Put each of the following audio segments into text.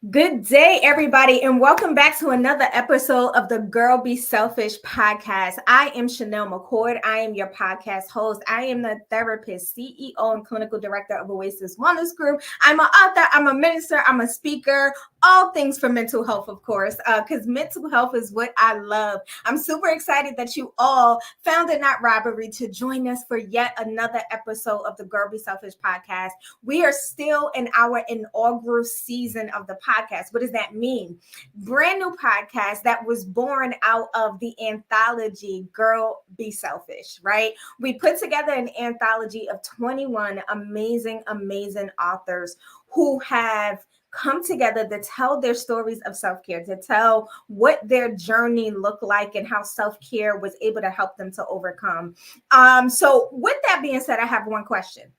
Good day, everybody, and welcome back to another episode of the Girl Be Selfish podcast. I am Chanel McCord. I am your podcast host. I am the therapist, CEO, and clinical director of Oasis Wellness Group. I'm an author, I'm a minister, I'm a speaker, all things for mental health, of course, because mental health is what I love. I'm super excited that you all found it not robbery to join us for yet another episode of the Girl Be Selfish podcast. We are still in our inaugural season of the podcast. What does that mean? Brand new podcast that was born out of the anthology Girl Be Selfish, right? We put together an anthology of 21 amazing authors who have come together to tell their stories of self-care, to tell what their journey looked like and how self-care was able to help them to overcome. So with that being said, I have one question.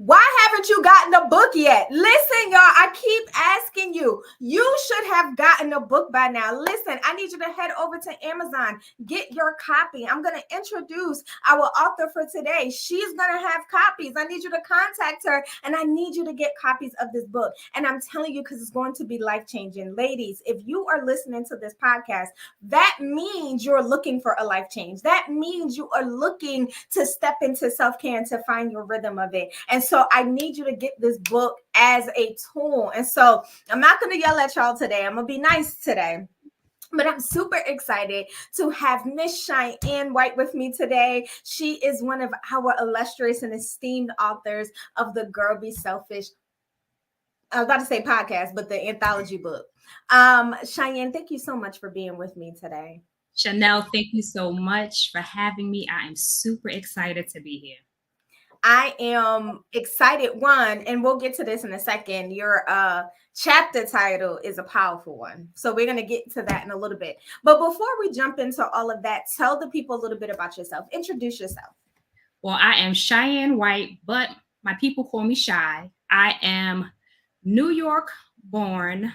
Why haven't you gotten a book yet? Listen, y'all, I keep asking you. You should have gotten a book by now. Listen, I need you to head over to Amazon, get your copy. I'm going to introduce our author for today. She's going to have copies. I need you to contact her, and I need you to get copies of this book. And I'm telling you, because it's going to be life-changing. Ladies, if you are listening to this podcast, that means you're looking for a life change. That means you are looking to step into self-care and to find your rhythm of it. And so I need you to get this book as a tool. And so I'm not going to yell at y'all today. I'm going to be nice today. But I'm super excited to have Miss Cheyenne White with me today. She is one of our illustrious and esteemed authors of the Girl Be Selfish, I was about to say podcast, but the anthology book. Cheyenne, thank you so much for being with me today. Chanel, thank you so much for having me. I am super excited to be here. I am excited, one, and we'll get to this in a second. Your chapter title is a powerful one. So we're going to get to that in a little bit. But before we jump into all of that, tell the people a little bit about yourself. Introduce yourself. Well, I am Cheyenne White, but my people call me Shy. I am New York born,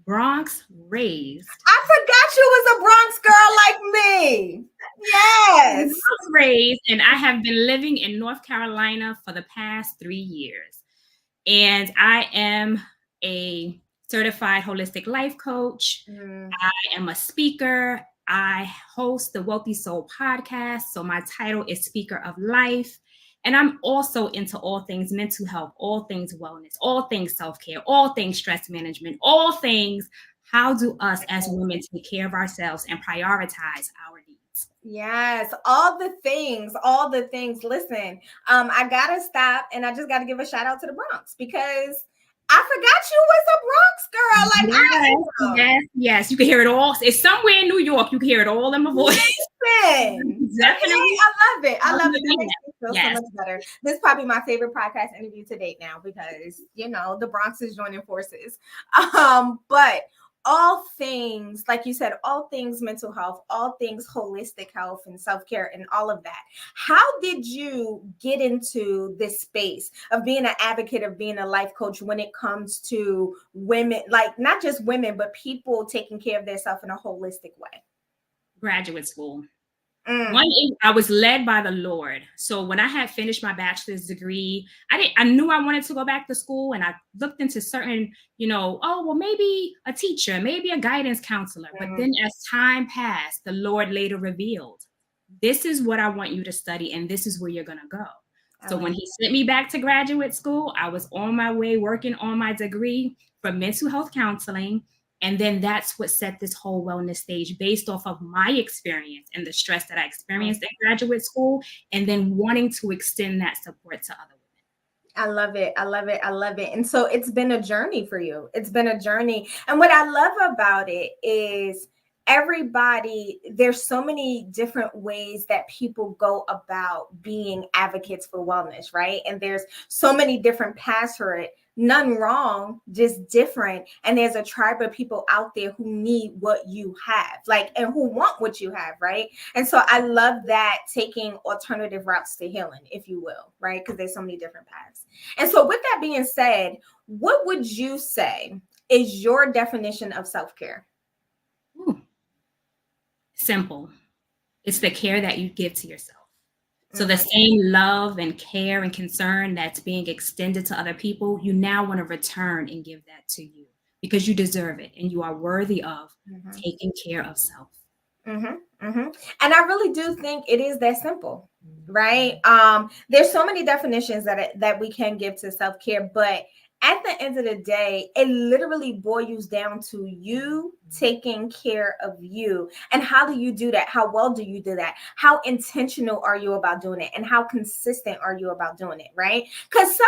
Bronx raised. I forgot you was a Bronx girl like me. Yes. Bronx raised, and I have been living in North Carolina for the past 3 years. And I am a certified holistic life coach. I am a speaker. I host the Wealthy Soul podcast. So my title is Speaker of Life. And I'm also into all things mental health, all things wellness, all things self-care, all things stress management, all things how do us as women take care of ourselves and prioritize our needs. Yes, all the things. Listen, I got to stop and I just got to give a shout out to the Bronx because I forgot you was a Bronx girl. Like, yes. You can hear it all. It's somewhere in New York. You can hear it all in my voice. Listen, definitely. I love it. That makes me feel so much better. This is probably my favorite podcast interview to date now because, the Bronx is joining forces. But all things, like you said, all things mental health, all things holistic health and self-care and all of that. How did you get into this space of being an advocate, of being a life coach when it comes to women, like not just women, but people taking care of themselves in a holistic way? Graduate school. I was led by the Lord. So when I had finished my bachelor's degree, I knew I wanted to go back to school, and I looked into certain, maybe a teacher, maybe a guidance counselor. But then as time passed, the Lord later revealed, this is what I want you to study, and this is where you're going to go. So when he sent me back to graduate school, I was on my way working on my degree for mental health counseling. And then that's what set this whole wellness stage based off of my experience and the stress that I experienced in graduate school, and then wanting to extend that support to other women. I love it. And so it's been a journey for you. It's been a journey. And what I love about it is there's so many different ways that people go about being advocates for wellness, right? And there's so many different paths for it. None wrong, just different. And there's a tribe of people out there who need what you have, and who want what you have, right? And so I love that, taking alternative routes to healing, if you will, right? Because there's so many different paths. And so with that being said, what would you say is your definition of self-care? Simple. It's the care that you give to yourself. So the same love and care and concern that's being extended to other people, you now want to return and give that to you. because you deserve it and you are worthy of taking care of self. And I really do think it is that simple, right? There's so many definitions that we can give to self-care, but at the end of the day, it literally boils down to you taking care of you. And how do you do that? How well do you do that? How intentional are you about doing it? And how consistent are you about doing it, right? Because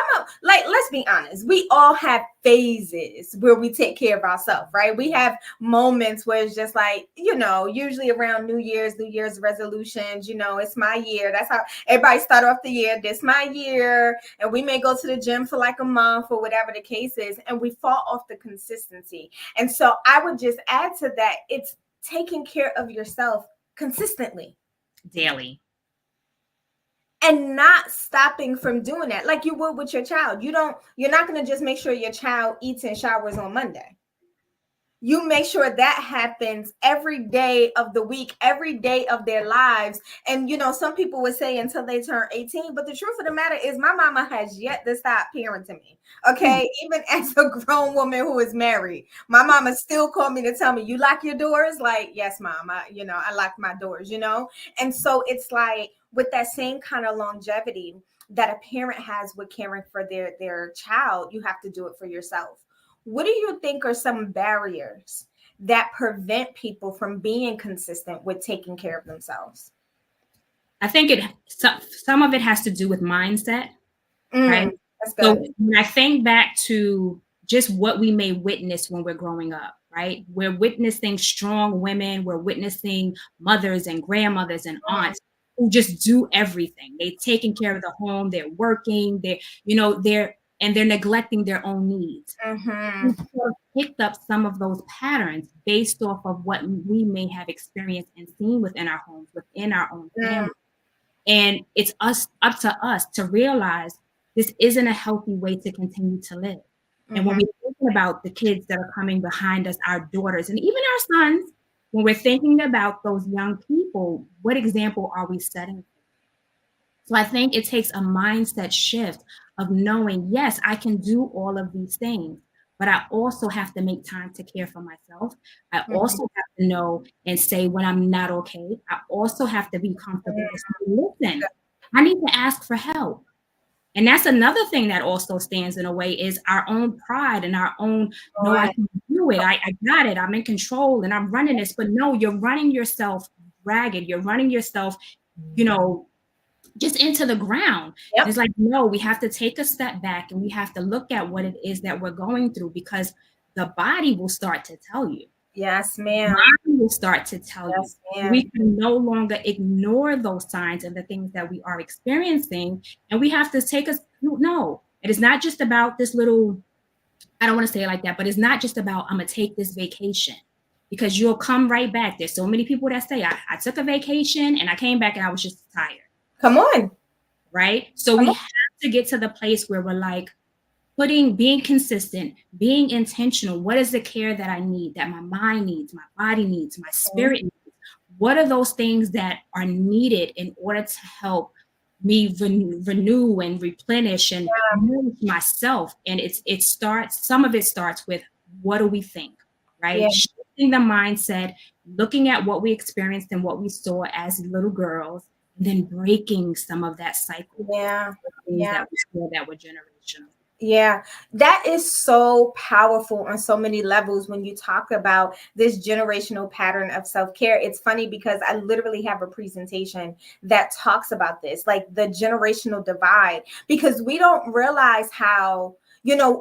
let's be honest, we all have phases where we take care of ourselves, right? We have moments where it's just like, usually around New Year's resolutions, it's my year. That's how everybody start off the year. This my year. And we may go to the gym for like a month or whatever the case is, and we fall off the consistency. And so I would just add to that, it's taking care of yourself consistently, daily, and not stopping from doing that like you would with your child. You're not going to just make sure your child eats and showers on Monday. You make sure that happens every day of the week, every day of their lives. And, some people would say until they turn 18, but the truth of the matter is my mama has yet to stop parenting me. Okay. Even as a grown woman who is married, my mama still called me to tell me, you lock your doors? Like, yes, mom, I lock my doors, And so it's like with that same kind of longevity that a parent has with caring for their child, you have to do it for yourself. What do you think are some barriers that prevent people from being consistent with taking care of themselves? I think some of it has to do with mindset, right? That's good. So when I think back to just what we may witness when we're growing up, right? We're witnessing strong women, we're witnessing mothers and grandmothers and aunts who just do everything. They're taking care of the home, they're working, they're neglecting their own needs. We sort of picked up some of those patterns based off of what we may have experienced and seen within our homes, within our own family. And it's up to us to realize this isn't a healthy way to continue to live. And when we're thinking about the kids that are coming behind us, our daughters, and even our sons, when we're thinking about those young people, what example are we setting? So I think it takes a mindset shift of knowing, yes, I can do all of these things, but I also have to make time to care for myself. I also have to know and say when I'm not okay. I also have to be comfortable to say, listen, I need to ask for help. And that's another thing that also stands in a way is our own pride and our own, no, I can do it. I got it. I'm in control and I'm running this. But no, you're running yourself ragged. You're running yourself, just into the ground. It's like, no, we have to take a step back and we have to look at what it is that we're going through, because the body will start to tell you. Yes, ma'am. The body will start to tell you. We can no longer ignore those signs and the things that we are experiencing. And we have to no, it is not just about this little, I don't want to say it like that, but it's not just about, I'm going to take this vacation, because you'll come right back. There's so many people that say, I took a vacation and I came back and I was just tired. Come on. Right? So we have to get to the place where we're like being consistent, being intentional. What is the care that I need, that my mind needs, my body needs, my spirit needs? What are those things that are needed in order to help me renew and replenish and nourish myself? And some of it starts with, what do we think, right? Yeah. Shifting the mindset, looking at what we experienced and what we saw as little girls, then breaking some of that cycle. That we saw that were generational. Yeah, that is so powerful on so many levels when you talk about this generational pattern of self-care. It's funny because I literally have a presentation that talks about this, like the generational divide, because we don't realize how,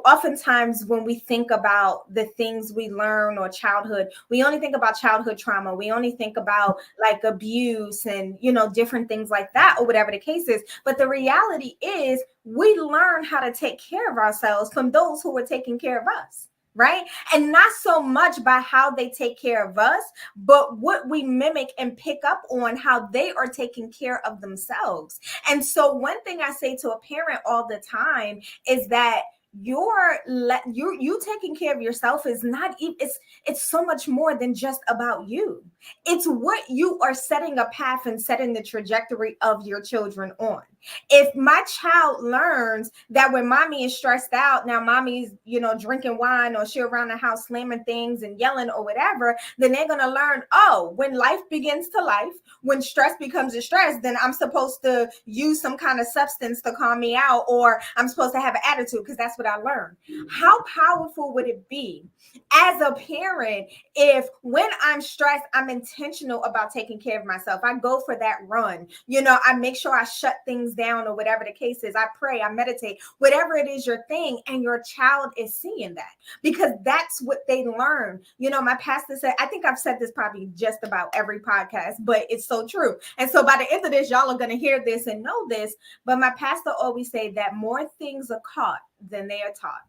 oftentimes when we think about the things we learn or childhood, we only think about childhood trauma. We only think about like abuse and, different things like that or whatever the case is. But the reality is we learn how to take care of ourselves from those who were taking care of us. Right. And not so much by how they take care of us, but what we mimic and pick up on how they are taking care of themselves. And so one thing I say to a parent all the time is that you taking care of yourself is not, it's so much more than just about you. It's what you are setting a path and setting the trajectory of your children on. If my child learns that when mommy is stressed out, now mommy's, drinking wine, or she around the house slamming things and yelling or whatever, then they're going to learn, oh, when life begins to life, when stress becomes a stress, then I'm supposed to use some kind of substance to calm me out, or I'm supposed to have an attitude, because that's what I learned. How powerful would it be as a parent if when I'm stressed, I'm intentional about taking care of myself? I go for that run. I make sure I shut things down, or whatever the case is. I pray, I meditate, whatever it is your thing, and your child is seeing that, because that's what they learn. My pastor said, I think I've said this probably just about every podcast, but it's so true. And so by the end of this, y'all are going to hear this and know this, but my pastor always say that more things are caught than they are taught.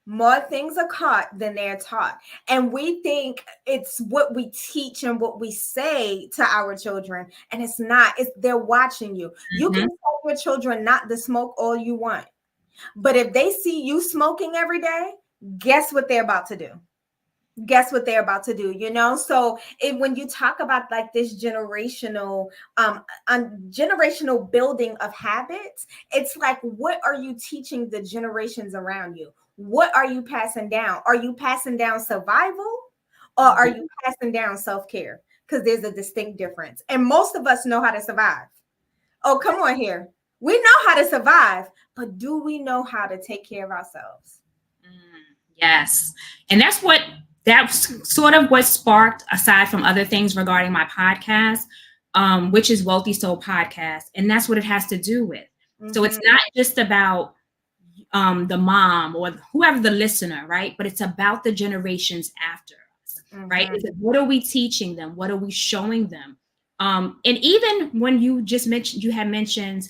More things are caught than they're taught. And we think it's what we teach and what we say to our children. And it's not. They're watching you. You can tell your children not to smoke all you want. But if they see you smoking every day, guess what they're about to do? Guess what they're about to do, So when you talk about like this generational building of habits, it's like, what are you teaching the generations around you? What are you passing down? Are you passing down survival, or are you passing down self-care? Because there's a distinct difference. And most of us know how to survive. Oh, come on here. We know how to survive, but do we know how to take care of ourselves? Yes. And that's sort of what sparked, aside from other things regarding my podcast, which is Wealthy Soul Podcast. And that's what it has to do with. So it's not just about the mom or whoever the listener, right? But it's about the generations after us, right? It's like, what are we teaching them? What are we showing them? And even when you had mentioned,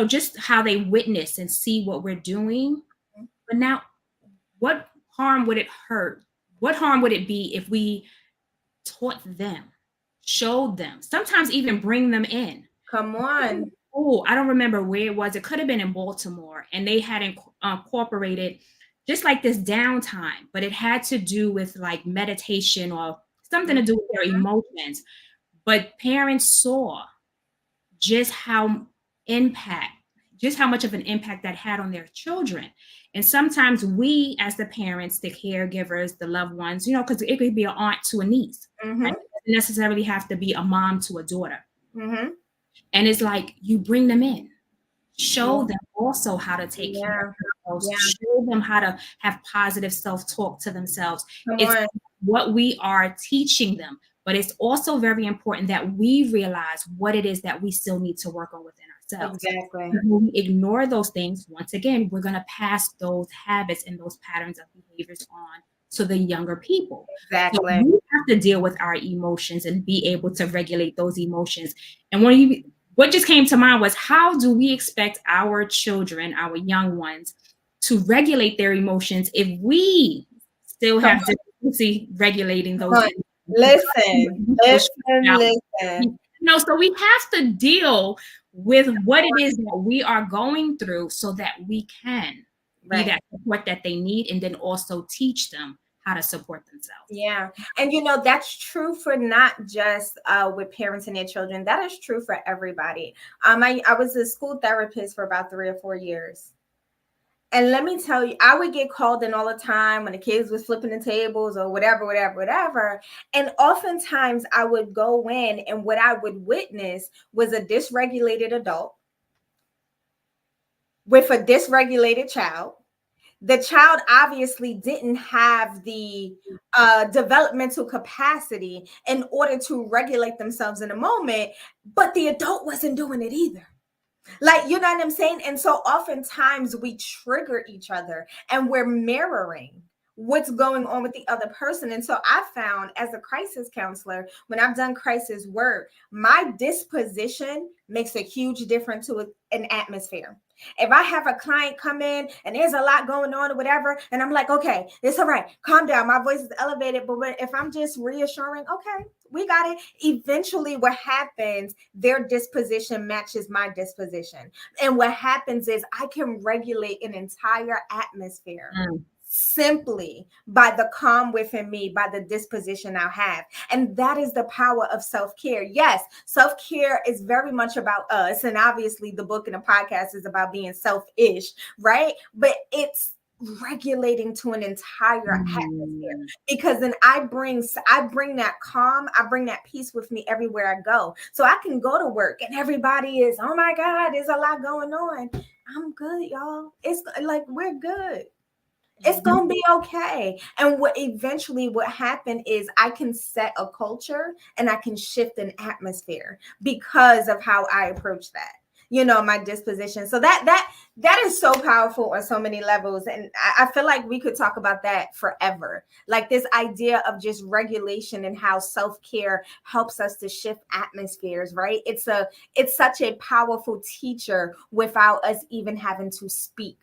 just how they witness and see what we're doing. But now, what harm would it hurt? What harm would it be if we taught them, showed them, sometimes even bring them in? Come on. Oh, I don't remember where it was. It could have been in Baltimore, and they had incorporated just like this downtime, but it had to do with like meditation or something to do with their emotions. But parents saw just how much of an impact that had on their children. And sometimes we, as the parents, the caregivers, the loved ones, because it could be an aunt to a niece. Right? It doesn't necessarily have to be a mom to a daughter. And it's like, you bring them in, show them also how to take care of themselves, show them how to have positive self-talk to themselves. It's what we are teaching them. But it's also very important that we realize what it is that we still need to work on within ourselves. Exactly. When we ignore those things, once again, we're going to pass those habits and those patterns of behaviors on to the younger people. Exactly. So we have to deal with our emotions and be able to regulate those emotions. And what just came to mind was, how do we expect our children, our young ones, to regulate their emotions if we still have difficulty regulating those emotions? Listen. So we have to deal with what it is that we are going through so that we can be that support that they need, and then also teach them how to support themselves. Yeah. And that's true for not just with parents and their children. That is true for everybody. I was a school therapist for about 3 or 4 years. And let me tell you, I would get called in all the time when the kids was flipping the tables or whatever. And oftentimes I would go in, and what I would witness was a dysregulated adult with a dysregulated child. The child obviously didn't have the developmental capacity in order to regulate themselves in a moment, but the adult wasn't doing it either. Like, you know what I'm saying? And so oftentimes we trigger each other, and we're mirroring what's going on with the other person. And so I found, as a crisis counselor, when I've done crisis work, my disposition makes a huge difference to an atmosphere. If I have a client come in and there's a lot going on or whatever, and I'm like, okay, it's all right, calm down, my voice is elevated. But if I'm just reassuring, okay, we got it, eventually what happens, their disposition matches my disposition. And what happens is I can regulate an entire atmosphere simply by the calm within me, by the disposition I have. And that is the power of self-care. Yes, self-care is very much about us. And obviously the book and the podcast is about being selfish, right? But it's regulating to an entire atmosphere, because then I bring that calm, I bring that peace with me everywhere I go. So I can go to work and everybody is, oh my God, there's a lot going on. I'm good, y'all. It's like, we're good. It's going to be okay. And what happened is I can set a culture and I can shift an atmosphere because of how I approach that, my disposition. So that is so powerful on so many levels. And I feel like we could talk about that forever. Like this idea of just regulation and how self-care helps us to shift atmospheres, right? It's such a powerful teacher without us even having to speak.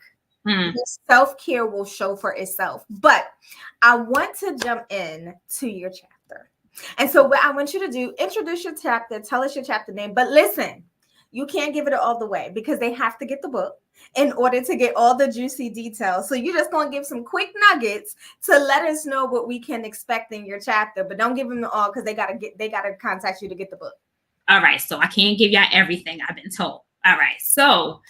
Self-care will show for itself. But I want to jump in to your chapter. And so what I want you to do, introduce your chapter, tell us your chapter name. But listen, you can't give it all the way because they have to get the book in order to get all the juicy details. So you're just going to give some quick nuggets to let us know what we can expect in your chapter. But don't give them all because they gotta contact you to get the book. All right. So I can't give y'all everything I've been told. All right. So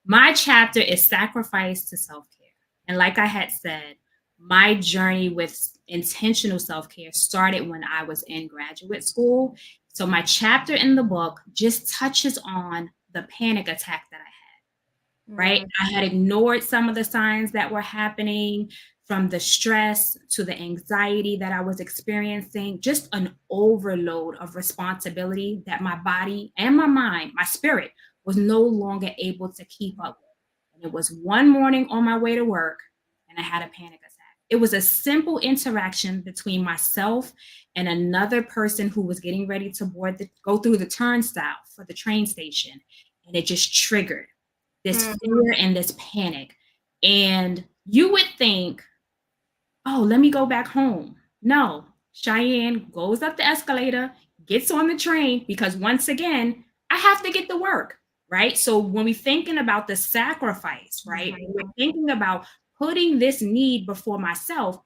my chapter is Sacrifice to Self-Care. And like I had said, my journey with intentional self-care started when I was in graduate school. So my chapter in the book just touches on the panic attack that I had, right? I had ignored some of the signs that were happening, from the stress to the anxiety that I was experiencing, just an overload of responsibility that my body and my mind, my spirit, was no longer able to keep up with. And it was one morning on my way to work, and I had a panic attack. It was a simple interaction between myself and another person who was getting ready to go through the turnstile for the train station. And it just triggered this fear and this panic. And you would think, oh, let me go back home. No, Cheyenne goes up the escalator, gets on the train, because once again, I have to get to work. Right. So when we're thinking about the sacrifice, right, we're thinking about putting this need before myself.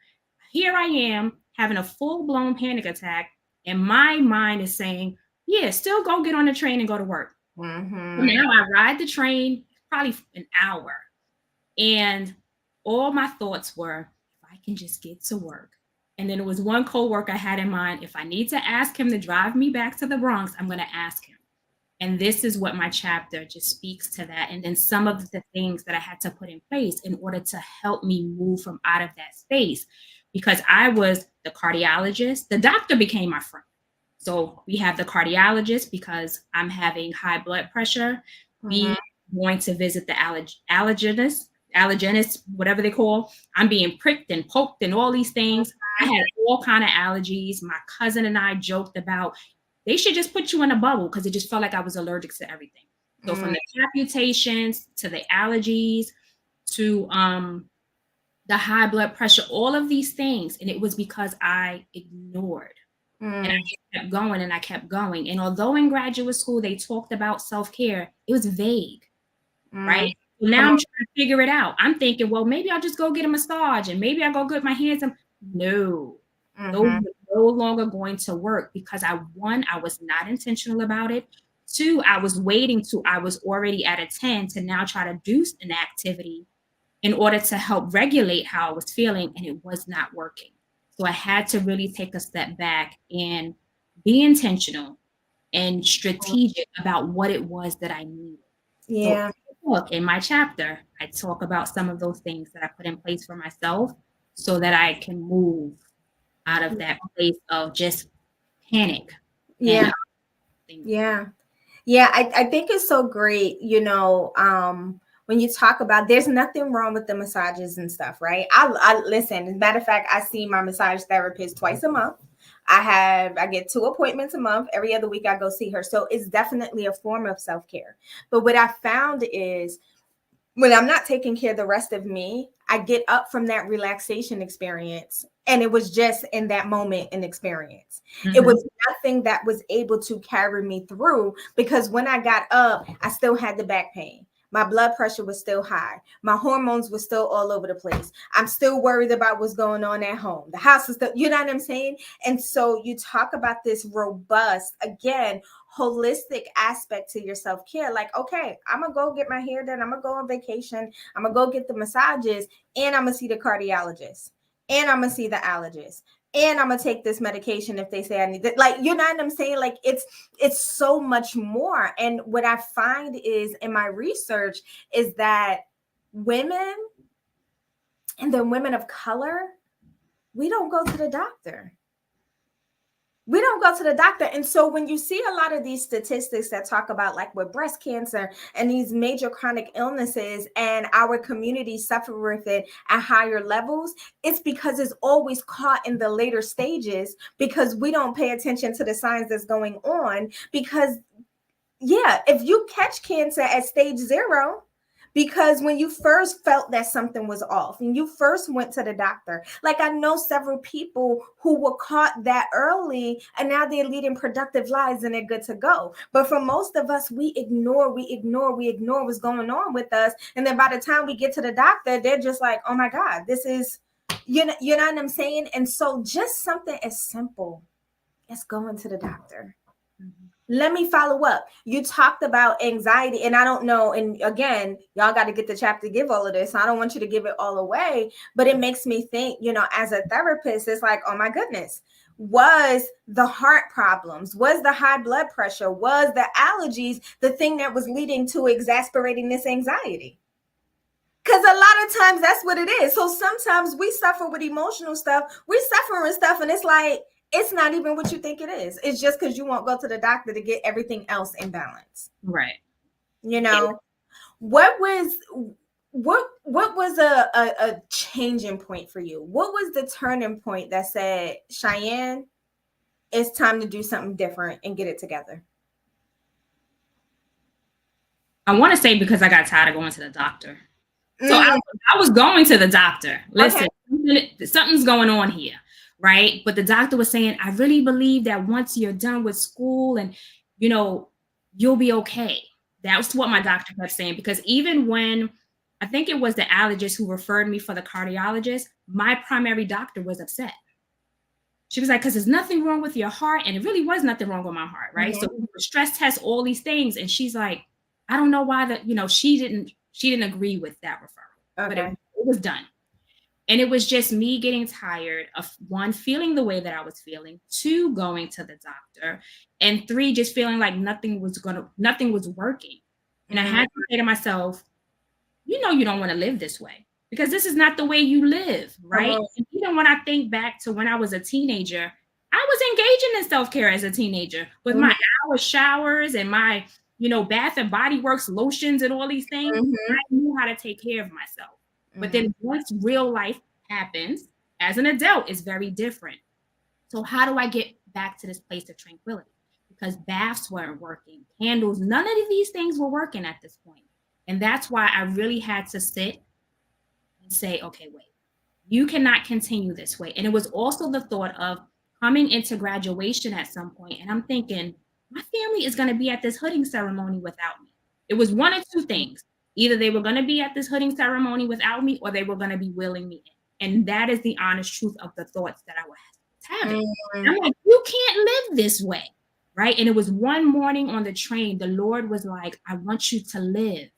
Here I am having a full blown panic attack, and my mind is saying, yeah, still go get on the train and go to work. So now I ride the train probably an hour, and all my thoughts were, if I can just get to work. And then it was one coworker I had in mind. If I need to ask him to drive me back to the Bronx, I'm going to ask him. And this is what my chapter just speaks to that. And then some of the things that I had to put in place in order to help me move from out of that space, because I was the cardiologist. The doctor became my friend. So we have the cardiologist because I'm having high blood pressure. We going to visit the allergenist, whatever they call. I'm being pricked and poked and all these things. I had all kind of allergies. My cousin and I joked about, they should just put you in a bubble, because it just felt like I was allergic to everything. So from the amputations to the allergies to the high blood pressure, all of these things. And it was because I ignored. And I kept going and I kept going. And although in graduate school they talked about self-care, it was vague, right? So now I'm trying to figure it out. I'm thinking, well, maybe I'll just go get a massage and maybe I'll go get my hands. No. Those were no longer going to work, because I was not intentional about it. 2, I was already at a 10 to now try to do an activity in order to help regulate how I was feeling, and it was not working. So I had to really take a step back and be intentional and strategic about what it was that I needed. Yeah. So in my chapter, I talk about some of those things that I put in place for myself so that I can move out of that place of just panic. Yeah. I think it's so great, when you talk about, there's nothing wrong with the massages and stuff, right? I listen, as a matter of fact, I see my massage therapist twice a month. I get 2 appointments a month. Every other week I go see her. So it's definitely a form of self-care. But what I found is, when I'm not taking care of the rest of me, I get up from that relaxation experience, and it was just in that moment an experience. It was nothing that was able to carry me through, because when I got up, I still had the back pain. My blood pressure was still high. My hormones were still all over the place. I'm still worried about what's going on at home. The house is still, you know what I'm saying? And so you talk about this robust, again, holistic aspect to your self-care. Like, okay, I'm gonna go get my hair done. I'm gonna go on vacation. I'm gonna go get the massages, and I'm gonna see the cardiologist, and I'm gonna see the allergist, and I'm gonna take this medication if they say I need it. Like, you know what I'm saying? Like, it's so much more. And what I find is in my research is that women, and then women of color, we don't go to the doctor. We don't go to the doctor. And so when you see a lot of these statistics that talk about, like, with breast cancer and these major chronic illnesses, and our community suffer with it at higher levels, it's because it's always caught in the later stages, because we don't pay attention to the signs that's going on. Because, yeah, if you catch cancer at stage 0, because when you first felt that something was off and you first went to the doctor, like, I know several people who were caught that early and now they're leading productive lives and they're good to go. But for most of us, we ignore what's going on with us. And then by the time we get to the doctor, they're just like, oh my God, this is, you know what I'm saying? And so just something as simple as going to the doctor. Let me follow up. You talked about anxiety, and I don't know. And again, y'all got to get the chapter to give all of this. So I don't want you to give it all away, but it makes me think, as a therapist, it's like, oh my goodness, was the heart problems, was the high blood pressure, was the allergies the thing that was leading to exasperating this anxiety? Because a lot of times that's what it is. So sometimes we suffer with emotional stuff. We suffer with stuff, and it's like, it's not even what you think it is. It's just because you won't go to the doctor to get everything else in balance. Right. What was a changing point for you? What was the turning point that said, Cheyenne, it's time to do something different and get it together? I want to say because I got tired of going to the doctor. So I was going to the doctor. Listen, something's going on here. Right. But the doctor was saying, I really believe that once you're done with school and, you'll be okay. That's what my doctor kept saying, because even when I think it was the allergist who referred me for the cardiologist, my primary doctor was upset. She was like, because there's nothing wrong with your heart. And it really was nothing wrong with my heart. Right. Mm-hmm. So stress tests, all these things. And she's like, I don't know why she didn't agree with that referral, but it was done. And it was just me getting tired of, 1, feeling the way that I was feeling, 2, going to the doctor, and 3, just feeling like nothing was working. And I had to say to myself, you don't want to live this way, because this is not the way you live, right? And even when I think back to when I was a teenager, I was engaging in self-care as a teenager with my hour showers and my, Bath and Body Works lotions and all these things. I knew how to take care of myself. But then once real life happens as an adult, it's very different. So how do I get back to this place of tranquility? Because baths weren't working, candles, none of these things were working at this point. And that's why I really had to sit and say, okay, wait, you cannot continue this way. And it was also the thought of coming into graduation at some point. And I'm thinking, my family is going to be at this hooding ceremony without me. It was one of two things. Either they were going to be at this hooding ceremony without me, or they were going to be wheeling me in. And that is the honest truth of the thoughts that I was having. I'm like, you can't live this way, right? And it was one morning on the train, the Lord was like, I want you to live.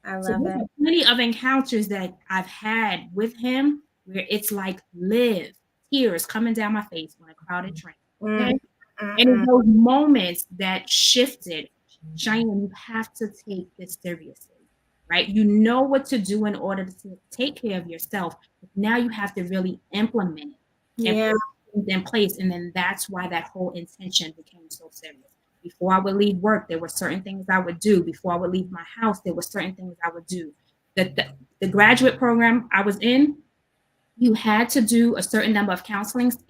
I love that. Plenty of encounters that I've had with him where it's like, live, tears coming down my face on a crowded train. Okay? And in those moments that shifted, Cheyenne, you have to take this seriously. Right? You know what to do in order to take care of yourself. But now you have to really implement it and put things in place. And then that's why that whole intention became so serious. Before I would leave work, there were certain things I would do. Before I would leave my house, there were certain things I would do. The graduate program I was in, you had to do a certain number of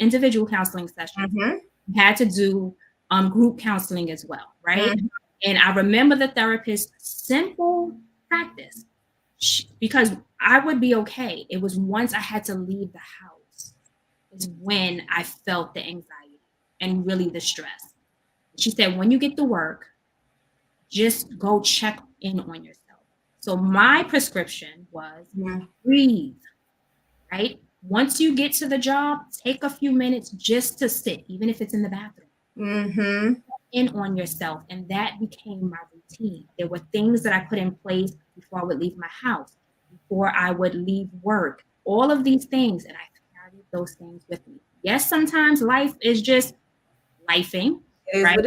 individual counseling sessions. You had to do group counseling as well, right? And I remember the therapist's simple practice, because I would be okay. It was once I had to leave the house is when I felt the anxiety and really the stress. She said, when you get to work, just go check in on yourself. So my prescription was breathe, right? Once you get to the job, take a few minutes just to sit, even if it's in the bathroom. In on yourself. And that became my routine. There were things that I put in place before I would leave my house, before I would leave work, all of these things. And I carried those things with me. Yes, sometimes life is just lifing, right?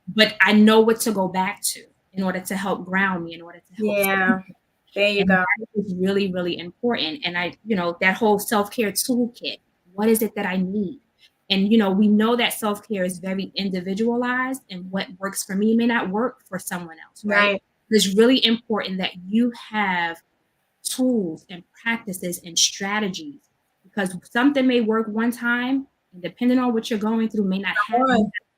But I know what to go back to in order to help ground me, in order to help. There you go. That is really, really important. And I, that whole self-care toolkit, what is it that I need? And, we know that self-care is very individualized, and what works for me may not work for someone else, right? It's really important that you have tools and practices and strategies, because something may work one time, and depending on what you're going through, may not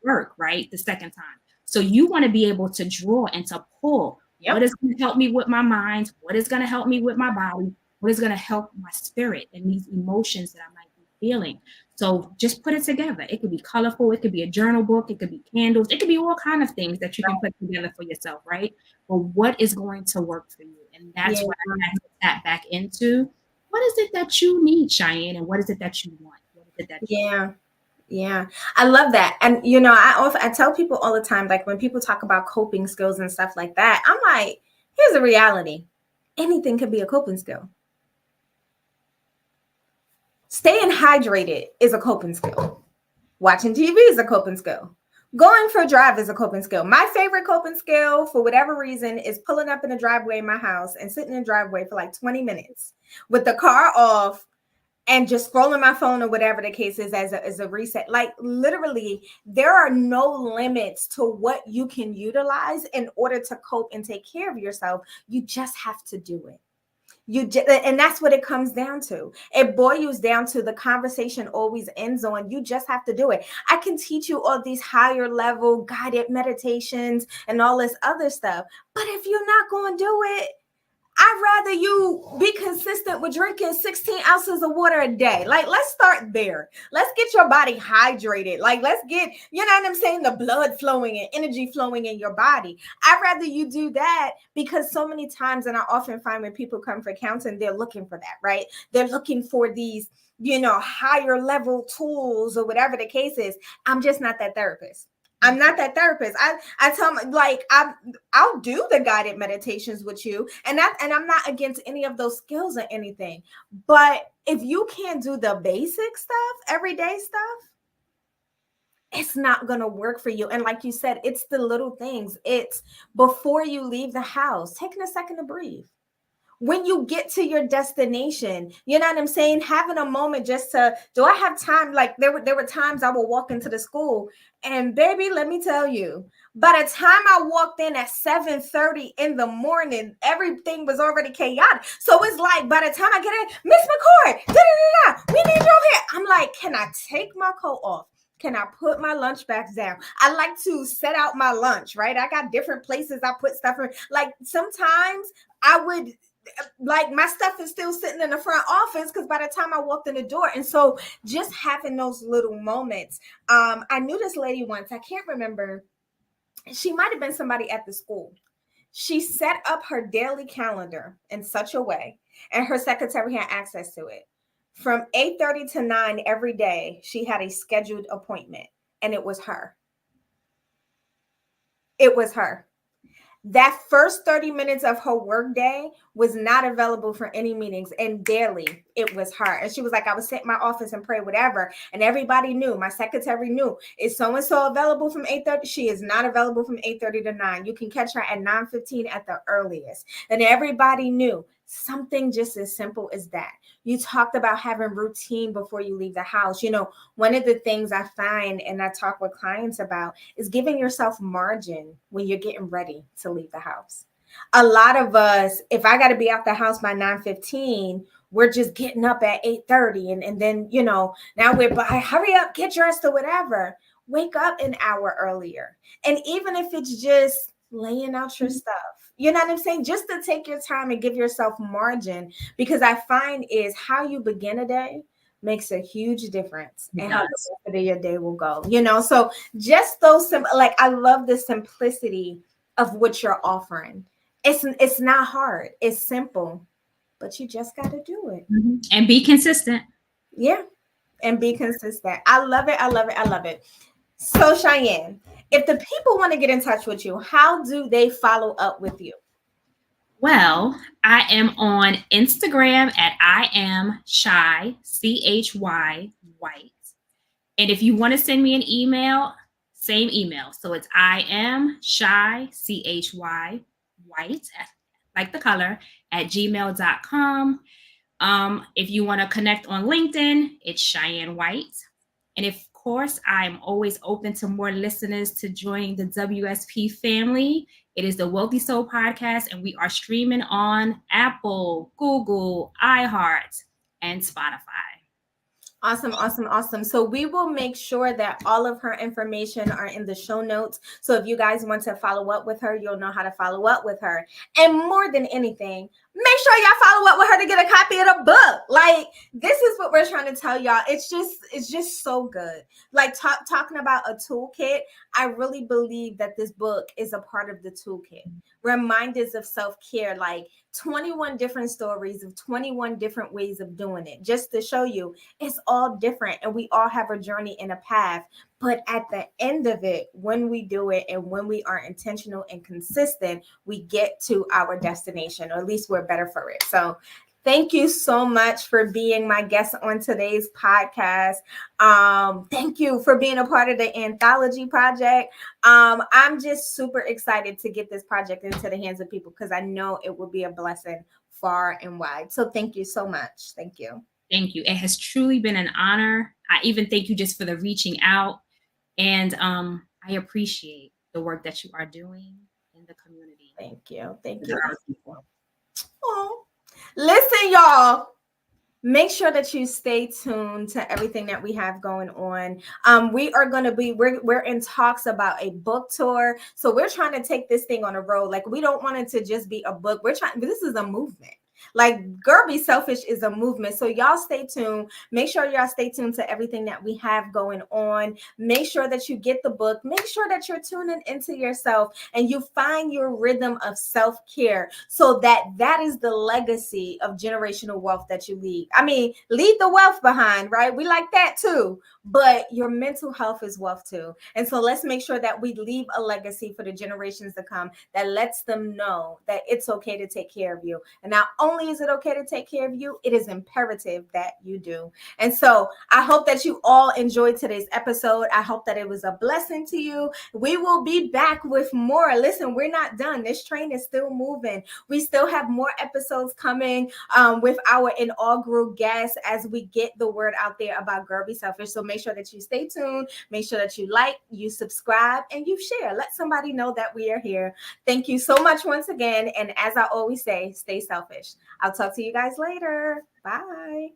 work, right, the second time. So you want to be able to draw and to pull what is going to help me with my mind, what is going to help me with my body, what is going to help my spirit and these emotions that I might be feeling. So just put it together. It could be colorful. It could be a journal book. It could be candles. It could be all kinds of things that you can put together for yourself, right? But what is going to work for you? And that's what I had to tap back into. What is it that you need, Cheyenne? And what is it that you want? What is it that Yeah, I love that. And, I tell people all the time, like when people talk about coping skills and stuff like that, I'm like, here's the reality. Anything can be a coping skill. Staying hydrated is a coping skill. Watching TV is a coping skill. Going for a drive is a coping skill. My favorite coping skill, for whatever reason, is pulling up in the driveway in my house and sitting in the driveway for like 20 minutes with the car off and just scrolling my phone or whatever the case is as a reset. Like literally, there are no limits to what you can utilize in order to cope and take care of yourself. You just have to do it. And that's what it comes down to. It boils down to the conversation always ends on, you just have to do it. I can teach you all these higher level guided meditations and all this other stuff, but if you're not going to do it, I'd rather you be consistent with drinking 16 ounces of water a day. Like, let's start there. Let's get your body hydrated. Like, let's get, the blood flowing and energy flowing in your body. I'd rather you do that, because so many times, and I often find when people come for counseling, they're looking for that, right? They're looking for these, higher level tools or whatever the case is. I'm just not that therapist. I'm not that therapist. I tell them, like, I'll do the guided meditations with you, and I'm not against any of those skills or anything. But if you can't do the basic stuff, everyday stuff, it's not going to work for you. And like you said, it's the little things. It's before you leave the house, taking a second to breathe. When you get to your destination, having a moment just to, do I have time? Like there were times I would walk into the school, and baby, let me tell you, by the time I walked in at 7:30 in the morning, everything was already chaotic. So it's like, by the time I get in, Miss McCord, we need you here. I'm like, can I take my coat off? Can I put my lunch bags down? I like to set out my lunch, right? I got different places I put stuff in. Like sometimes I would, like, my stuff is still sitting in the front office because by the time I walked in the door. And so just having those little moments. I knew this lady once, I can't remember. She might have been somebody at the school. She set up her daily calendar in such a way, and her secretary had access to it. From 8:30 to 9 every day, she had a scheduled appointment, and it was her. It was her. That first 30 minutes of her work day was not available for any meetings, and daily it was her. And she was like, I would sit in my office and pray, whatever. And everybody knew, my secretary knew, is so-and-so available from 8:30? She is not available from 8:30 to 9. You can catch her at 9:15 at the earliest. And everybody knew. Something just as simple as that. You talked about having routine before you leave the house. One of the things I find and I talk with clients about is giving yourself margin when you're getting ready to leave the house. A lot of us, if I got to be out the house by 9:15, we're just getting up at 8:30. And then, now we're by, hurry up, get dressed or whatever. Wake up an hour earlier. And even if it's just laying out your stuff, you know what I'm saying? Just to take your time and give yourself margin, because I find is how you begin a day makes a huge difference in how the rest of your day will go. So just those like, I love the simplicity of what you're offering. It's not hard. It's simple, but you just got to do it. Mm-hmm. And be consistent. Yeah. And be consistent. I love it. I love it. I love it. So Cheyenne, if the people want to get in touch with you, how do they follow up with you? Well, I am on Instagram at iamchywhite. And if you want to send me an email, same email. So it's iamchywhite, like the color, at gmail.com. If you want to connect on LinkedIn, it's Cheyenne White. And of course, I'm always open to more listeners to join the WSP family. It is the Wealthy Soul Podcast, and we are streaming on Apple, Google, iHeart, and Spotify. Awesome, awesome, awesome. So we will make sure that all of her information are in the show notes. So if you guys want to follow up with her, you'll know how to follow up with her. And more than anything, make sure y'all follow up with her to get a copy of the book. Like, this is what we're trying to tell y'all. It's just so good. Like talking about a toolkit, I really believe that this book is a part of the toolkit. Reminders of self-care, like 21 different stories of 21 different ways of doing it, just to show you it's all different and we all have a journey and a path. But at the end of it, when we do it and when we are intentional and consistent, we get to our destination, or at least we're better for it. So thank you so much for being my guest on today's podcast. Thank you for being a part of the anthology project. I'm just super excited to get this project into the hands of people because I know it will be a blessing far and wide. So thank you so much. Thank you. Thank you. It has truly been an honor. I even thank you just for the reaching out. And I appreciate the work that you are doing in the community. Thank you. Thank you. Oh. Listen, y'all. Make sure that you stay tuned to everything that we have going on. We are going to be, we're in talks about a book tour. So we're trying to take this thing on a road. Like, we don't want it to just be a book. We're trying, this is a movement. Like, Girl Be Selfish is a movement. So y'all stay tuned. Make sure y'all stay tuned to everything that we have going on. Make sure that you get the book. Make sure that you're tuning into yourself and you find your rhythm of self-care, so that is the legacy of generational wealth that you leave. I mean, leave the wealth behind, right? We like that too, but your mental health is wealth too. And so let's make sure that we leave a legacy for the generations to come that lets them know that it's okay to take care of you. And not only is it okay to take care of you, it is imperative that you do. And so I hope that you all enjoyed today's episode. I hope that it was a blessing to you. We will be back with more. Listen, we're not done. This train is still moving. We still have more episodes coming with our inaugural guests as we get the word out there about Girl Be Selfish. So make sure that you stay tuned. Make sure that you like, you subscribe, and you share. Let somebody know that we are here. Thank you so much once again. And as I always say, stay selfish. I'll talk to you guys later. Bye.